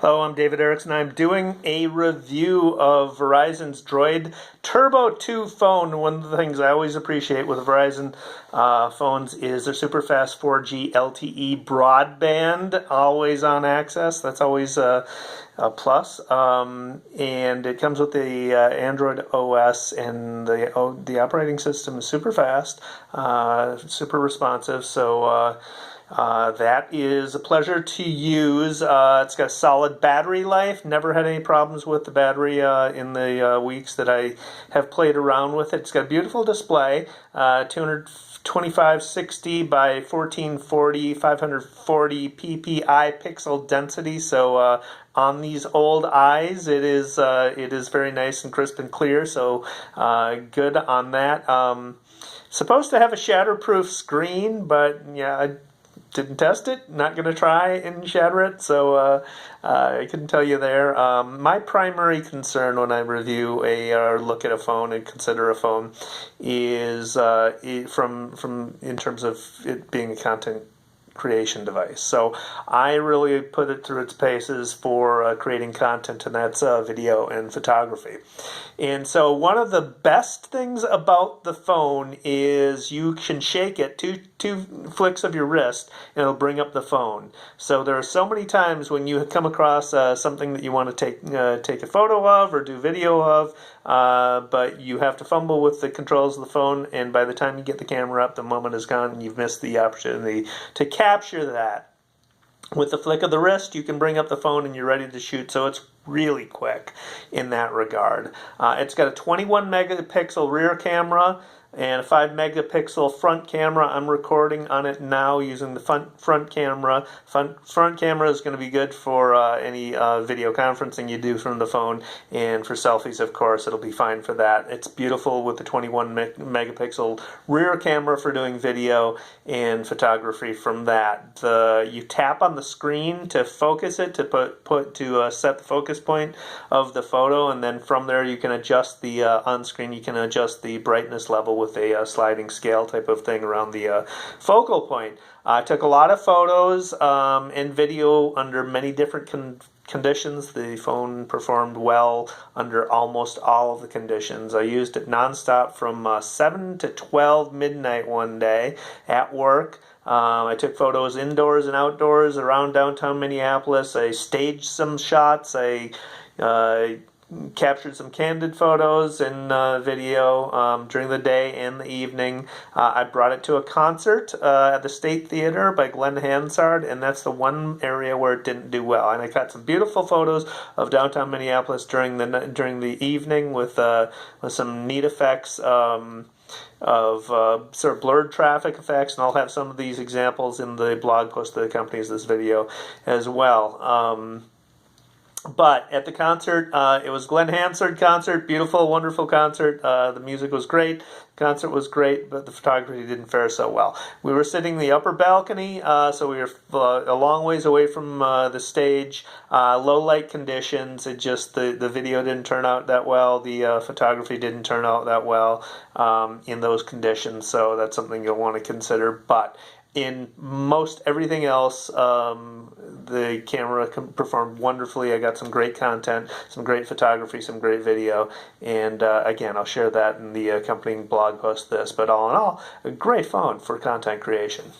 Hello, I'm David Erickson. I'm doing a review of Verizon's Droid Turbo 2 phone. One of the things I always appreciate with Verizon phones is their super fast 4G LTE broadband, always on access. That's always a plus. And it comes with the Android OS, and the operating system is super fast, super responsive. So that is a pleasure to use. It's got a solid battery life. Never had any problems with the battery in the weeks that I have played around with it. It's got a beautiful display, 225/60 by 1440, 540 ppi pixel density. So on these old eyes, it is very nice and crisp and clear. So good on that. Supposed to have a shatterproof screen, but yeah, I didn't test it, not going to try and shatter it, so I couldn't tell you there. My primary concern when I review or look at a phone and consider a phone is from in terms of it being a content creation device. So I really put it through its paces for creating content, and that's video and photography. And so one of the best things about the phone is you can shake it, two flicks of your wrist, and it'll bring up the phone. So there are so many times when you come across something that you want to take a photo of or do video of, but you have to fumble with the controls of the phone, and by the time you get the camera up, the moment is gone and you've missed the opportunity to capture that. With the flick of the wrist, you can bring up the phone and you're ready to shoot, so it's really quick in that regard. It's got a 21 megapixel rear camera and a 5 megapixel front camera. I'm recording on it now using the front camera. Front camera is going to be good for any video conferencing you do from the phone, and for selfies, of course, it'll be fine for that. It's beautiful with the 21 megapixel rear camera for doing video and photography from that. You tap on the screen to focus it, to set the focus point of the photo, and then from there you can adjust the on screen. You can adjust the brightness level with a sliding scale type of thing around the focal point. I took a lot of photos and video under many different conditions. The phone performed well under almost all of the conditions. I used it nonstop from 7 to 12 midnight one day at work. I took photos indoors and outdoors around downtown Minneapolis. I staged some shots. I captured some candid photos and video during the day and the evening. I brought it to a concert at the State Theater by Glenn Hansard, and that's the one area where it didn't do well. And I got some beautiful photos of downtown Minneapolis during the evening with some neat effects. Of sort of blurred traffic effects, and I'll have some of these examples in the blog post that accompanies this video as well. But at the concert, it was Glenn Hansard concert, beautiful, wonderful concert. The music was great, the concert was great, but the photography didn't fare so well. We were sitting in the upper balcony, so we were a long ways away from the stage. Low light conditions. It just the video didn't turn out that well. The photography didn't turn out that well in those conditions. So that's something you'll want to consider. But in most everything else, the camera performed wonderfully. I got some great content, some great photography, some great video, and again, I'll share that in the accompanying blog post. But all in all, a great phone for content creation.